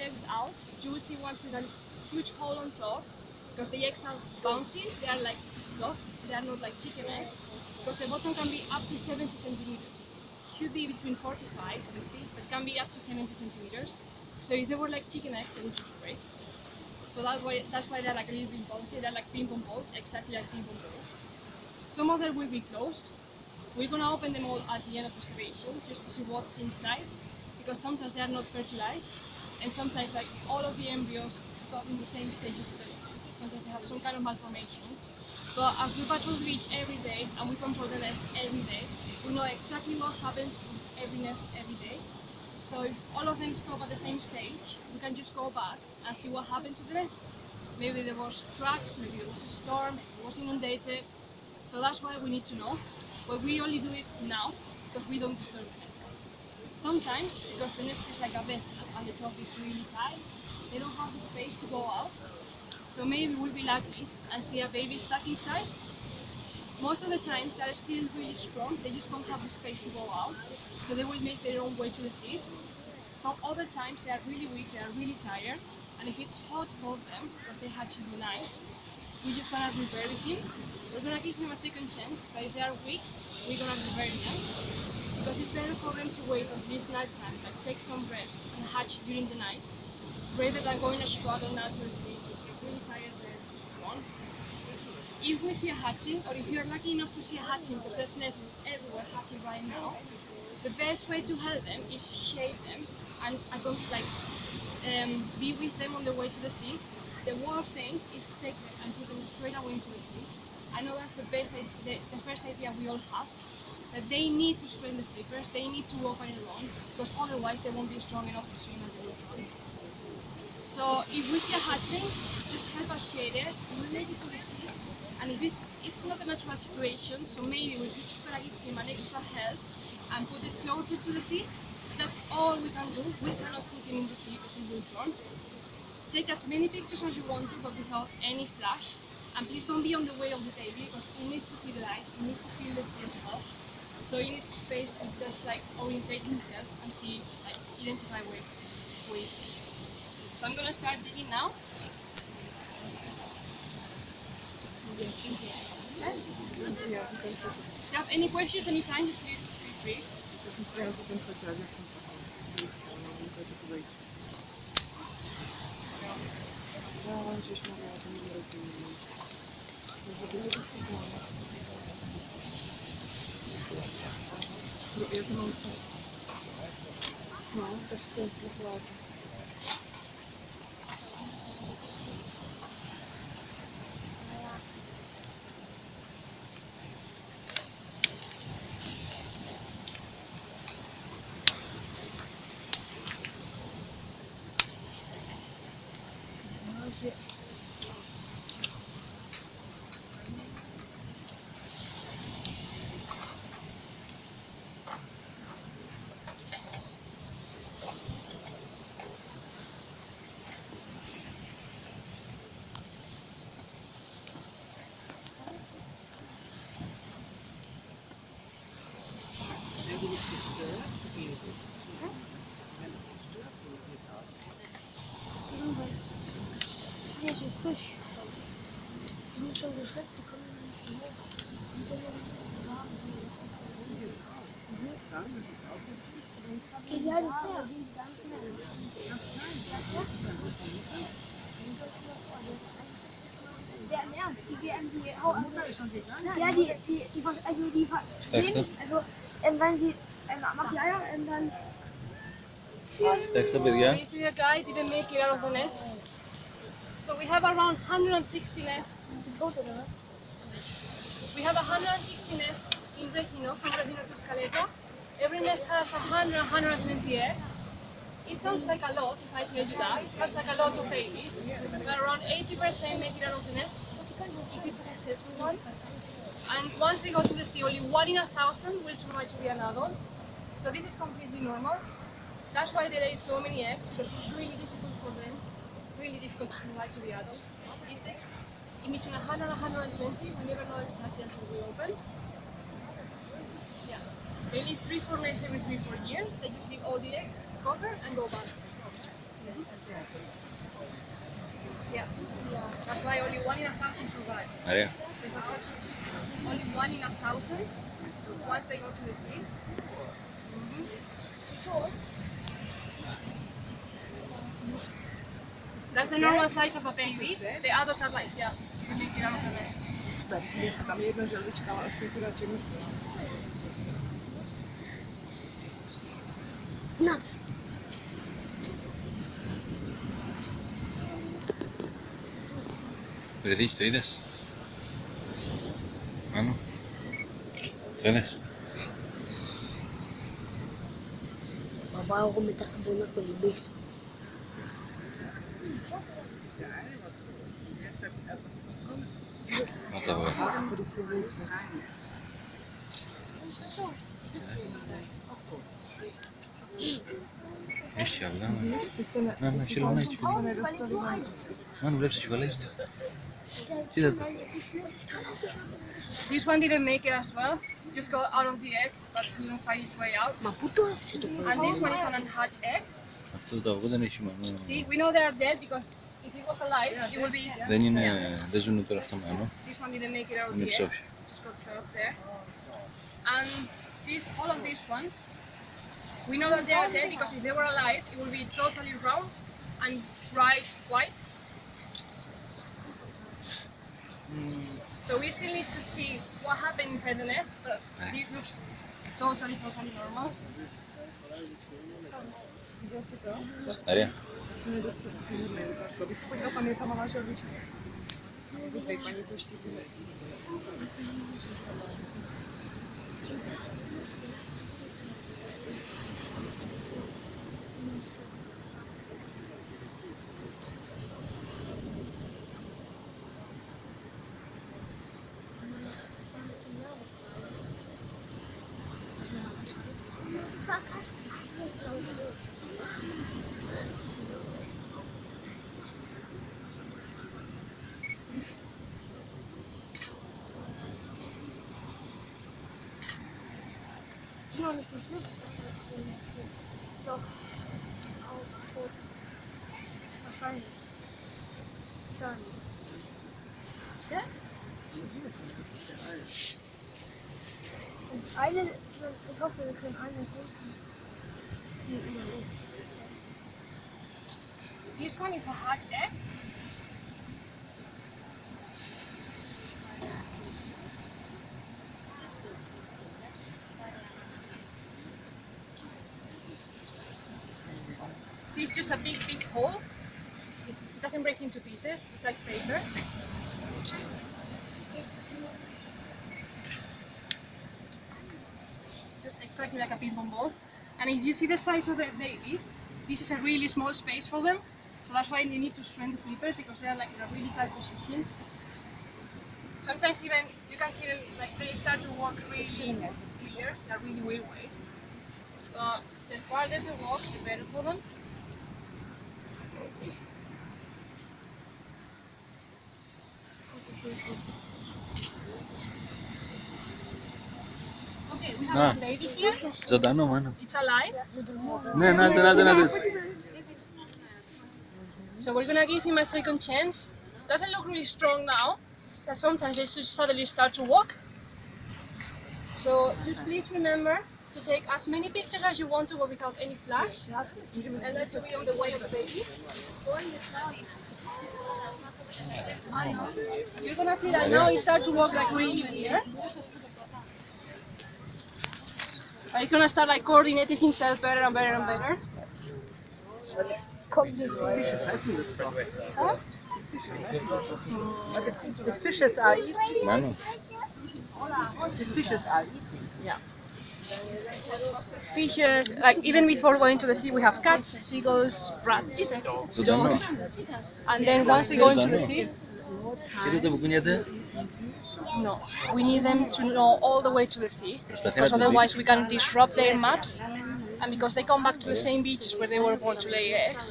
Eggs out, you will see ones with a huge hole on top because the eggs are bouncy, they are like soft, they are not like chicken eggs because the bottom can be up to 70 centimeters. Should be between 45, 50, but can be up to 70 centimeters. So if they were like chicken eggs, they would just break. So that's why they're like a little bit bouncy, they're like ping pong balls, exactly like ping pong balls. Some of them will be closed. We're gonna open them all at the end of excavation just to see what's inside because sometimes they are not fertilized. And sometimes, like, all of the embryos stop in the same stage of development. Sometimes they have some kind of malformation. But as we patrol the beach every day and we control the nest every day, we know exactly what happens with every nest every day. So if all of them stop at the same stage, we can just go back and see what happened to the nest. Maybe there was tracks, maybe there was a storm, maybe it was inundated. So that's why we need to know. But we only do it now because we don't disturb the nest. Sometimes, because the nest is like a vessel and the top is really tight, they don't have the space to go out. So maybe we'll be lucky and see a baby stuck inside. Most of the times they're still really strong, they just don't have the space to go out, so they will make their own way to the sea. Some other times they are really weak, they are really tired, and if it's hot for them, because they hatch in the night, we're just gonna rebury him. We're gonna give him a second chance, but if they are weak, we're gonna rebury them. Because it's better for them to wait until this night time, like take some rest and hatch during the night, rather than going to struggle now to sleep, just get really tired and just run. If we see a hatching, or if you're lucky enough to see a hatching, because there's nests everywhere hatching right now, the best way to help them is shade them and be with them on the way to the sea. The worst thing is take them and put them straight away into the sea. I know that's the first idea we all have. That they need to strain the flippers, they need to walk on it alone, because otherwise they won't be strong enough to swim and they will drown. So if we see a hatchling, just help us shade it, relate it to the sea, and if it's not a natural situation, so maybe we just try to give him an extra help and put it closer to the sea. That's all we can do. We cannot put him in the sea because he will drown. Take as many pictures as you want to, but without any flash. And please don't be on the way of the baby because he needs to see the light, he needs to feel the sea as well. So he needs space to just like orientate himself and see, like, identify where he's going. So I'm gonna start digging now. If you have any questions anytime, just please feel free. No, to jest tylko Ja, so frisch. Die sind schon geschätzt, die kommen nicht mehr. Die können ja nicht mehr warm. Okay, ja, die Feuer gehen ganz schnell. Ganz klein? Ja, im Ernst, die GM, die Mutter ist schon gegangen. Ja, die von, also die sehen, also, wenn sie, macht die Eier, dann... Basically, a guy didn't make it out of the nest. So we have around 160 nests. We have 160 nests in Rethymno, from Rethymno to Scaletta. Every nest has 100, 120 eggs. It sounds like a lot if I tell you that. That's like a lot of babies. But around 80% make it out of the nest, if it's a successful one. And once they go to the sea, only 1 in 1,000 will survive to be an adult. So this is completely normal. That's why they lay so many eggs, because it's really difficult for them, really difficult to survive to be adults. These eggs, in between 100 and 120, we never know exactly until we open. Yeah. They leave 3-4 nests every 3-4 years. They just leave all the eggs, cover, and go back. Yeah. That's why only 1 in 1,000 survives. Ωραία. They're successful. Only 1 in 1,000 once they go to the sea. That's the normal size of a baby. The adults are like, yeah, you make it out of the nest. Jestli tam jedna želvička, ale asi to radši mít. No. Ρεθύμνο, το είδες? Άνω. Το είδες? Θα πάω εγώ μετά, θα μπορώ να κολυμπήσω. Να τα βγάλω. Έχει αυγά, να χελωνάκι. Μάνου βλέπεις τις βαλές του. Κοίτα το. This one didn't make it as well. Just got out of the egg, but couldn't find its way out. Μα πού το άφησε το And this one is an unhatched egg. Αυτό το αυγό δεν έχει μανού. See, we know they are dead because if it was alive, it would be. Δεν ζουν τώρα αυτό μανού. This one didn't make it out of Είναι the egg. ψόφια. Just got trapped there. And all of these ones, we know that they are dead because if they were alive, it would be totally round and bright white. So we still need to see what happened inside the nest, but this looks totally normal. Ωραία. Když se podíval, tam je ta malá želvička. Tady paní to ještě bude. noch nicht geschnitten. Doch. Auch tot. Wahrscheinlich. Wahrscheinlich. Ja? Und eine, ich hoffe, wir können eine finden, die überlebt. This one is a hatched egg. See, it's just a big hole. It doesn't break into pieces. It's like paper. Just exactly like a ping pong ball. And if you see the size of the baby, this is a really small space for them. So that's why they need to strain the flippers because they are like in a really tight position. Sometimes even you can see them like they start to walk really weird. They're really weird way. But the farther they walk, the better for them. Okay, we have a baby here. Ζωντανό, μάνα. It's alive. Ναι, να το έτσι. So we're gonna give him a second chance. Doesn't look really strong now, but sometimes they just suddenly start to walk. So just please remember to take as many pictures as you want to, but without any flash. And not to be on the way of the baby. You're gonna see that now he starts to walk like really here. But he's gonna start like coordinating himself better and better and better. Fische fressen das doch. Huh? The fishes are eating. Μάνο. The fishes are eating. Yeah. Fishes, like even before going to the sea, we have cats, seagulls, rats, Ζωντανό. dogs. And then once they go into the sea, Κοίτα που κουνιέται. no, we need them to know all the way to the sea, because otherwise we can disrupt their maps. And because they come back to the same beaches where they were born to lay eggs,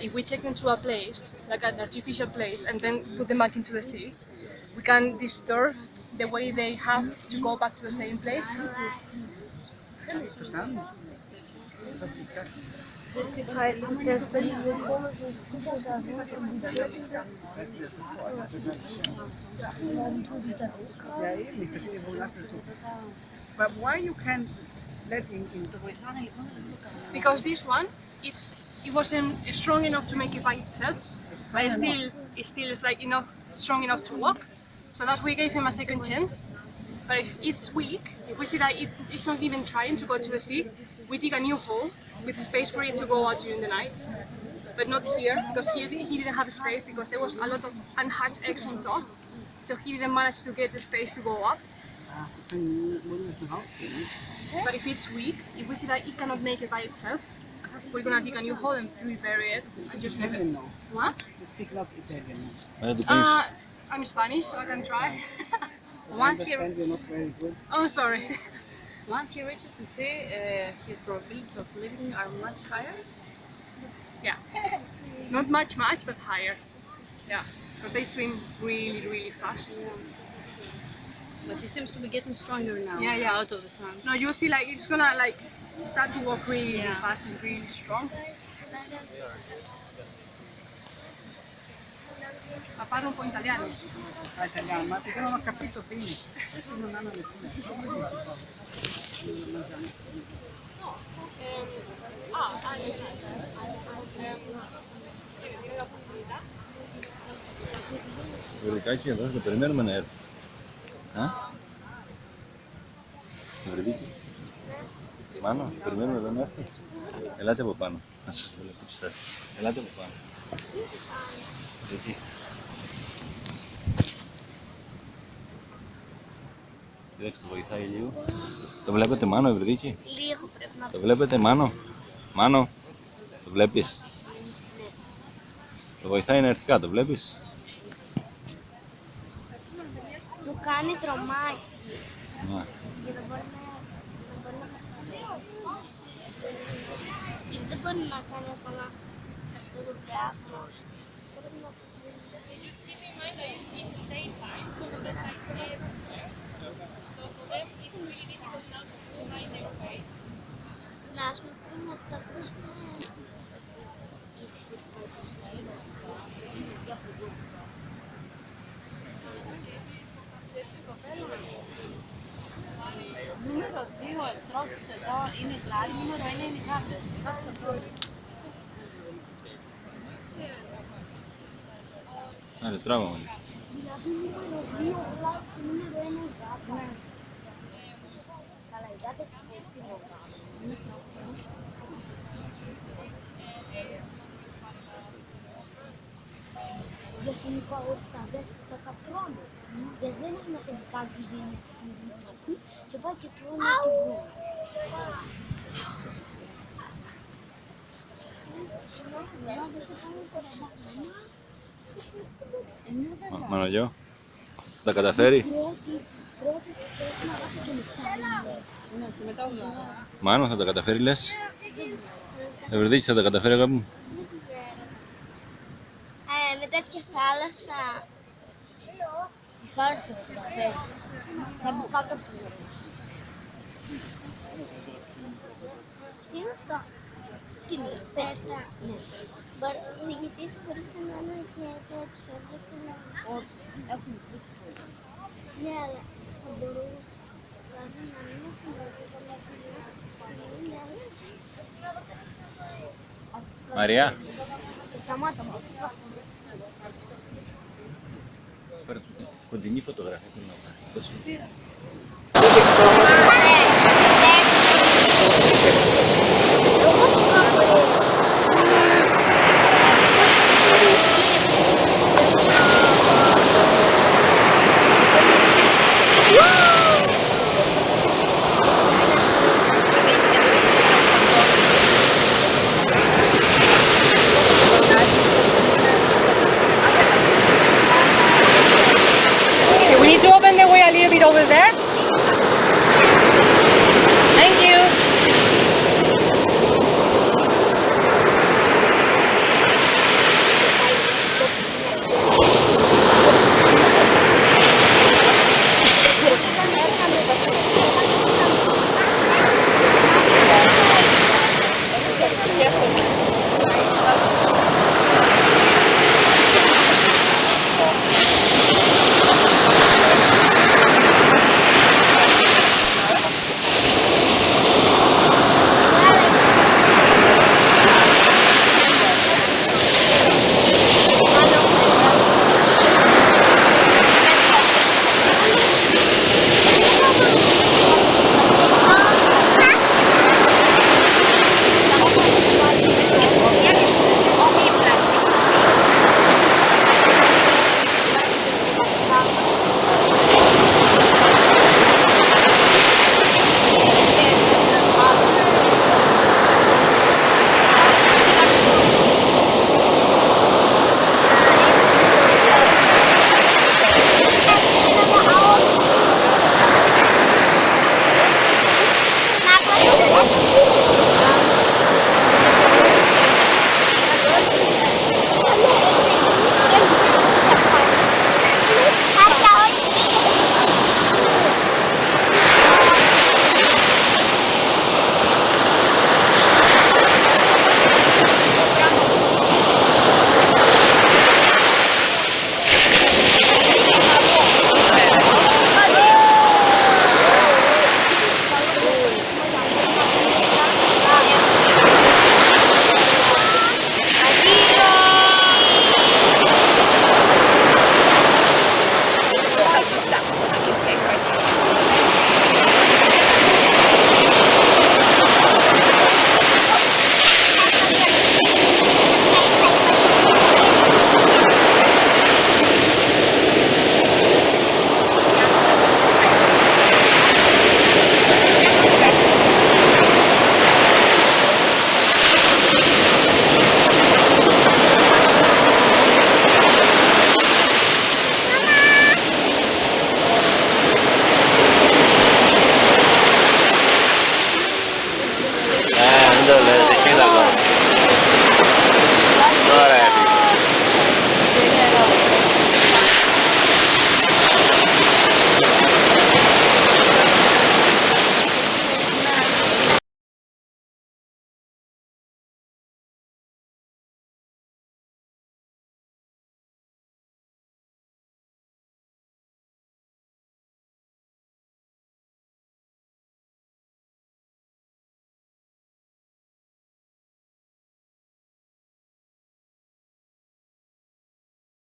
if we take them to a place, like an artificial place, and then put them back into the sea, we can disturb the way they have to go back to the same place. Verstanden? Was hat sie gesagt? Weil das da diese komische Fische da sind und die Türken da. Dann tun die da hochgraben. Ja, eben, ich verstehe, wo lass es nicht. But why you can't let in? Because this one, it wasn't strong enough to make it by itself, but it still is like strong enough to walk. So that's why we gave him a second chance. But if it's weak, if we see that it's not even trying to go to the sea, we dig a new hole with space for it to go out during the night. But not here, because here he didn't have space because there was a lot of unhatched eggs on top. So he didn't manage to get the space to go up. But if it's weak, if we see that it cannot make it by itself, we're gonna dig a new hole and rebury it and just leave it. What? You speak not Italian. I'm Spanish, so I can try. Once he, And you're not very good. Oh, sorry. once he reaches the sea, his probabilities of living are much higher. Yeah. Not much, but higher. Yeah. Because they swim really, really fast. But he seems to be getting stronger now. Yeah. Out of the sun. No, you'll see like it's gonna like start to walk really, really fast and really strong. Ma parlo un po' italiano. Italiano, ma perché non ho capito bene. Non hanno nessuno. Βρυδικάκι εδώ, το περιμένουμε να έρθει. Βρυδίκι. Μάνο, περιμένουμε εδώ να έρθει. Ελάτε από πάνω. Να σας βλέπω τη στάση. Ελάτε από πάνω. Εκεί. Κοιτάξτε, το βοηθάει λίγο. Το βλέπετε Μάνο, Ευρυδίκη? Λίγο πρέπει να Το βλέπετε Μάνο? Μάνο, το βλέπεις? Το βοηθάει να έρθει κάτω, βλέπεις? του κάνει δρομάκι. Ναι. Για να μπορεί να δεν μπορεί να κάνει ακόμα σε αυτό το πράγμα. Πρέπει να να ας πούμε να τα ακούσουμε. Νούμερο 2 ο εχθρός της εδώ είναι η γλάρη, νούμερο 1 είναι οι γάτες. Άντε, τράβα μόλις. Δηλαδή νούμερο 2 γράφει και νούμερο 1 η γάτα. Καλά, η γάτα έχει πολύ γάτα. Για σου είπα ότι τα δέσποτα τα τρώνε. Γιατί δεν είναι αφεντικά τους δίνει ξύλι τροφή και πάει και τρώνε τη βούλα. Μανολιό, θα τα καταφέρει? Μάνο, θα τα καταφέρει λες? Ευρυδίκη, θα τα καταφέρει αγάπη μου? Δεν ξέρω. Με τέτοια θάλασσα. Στη θάλασσα θα το καταφέρει. Θα μπω κάτω από το. Τι είναι αυτό? Τι είναι? Πέτρα. Ναι. Γιατί θα μπορούσε να είναι και τέτοιο. Όχι. Έχουμε δίκιο. Ναι, αλλά θα μπορούσε. Δηλαδή να μην έχουμε δίκιο. Μαριά. Σταμάτα μου. Κοντινή φωτογραφία θέλω να πάρει.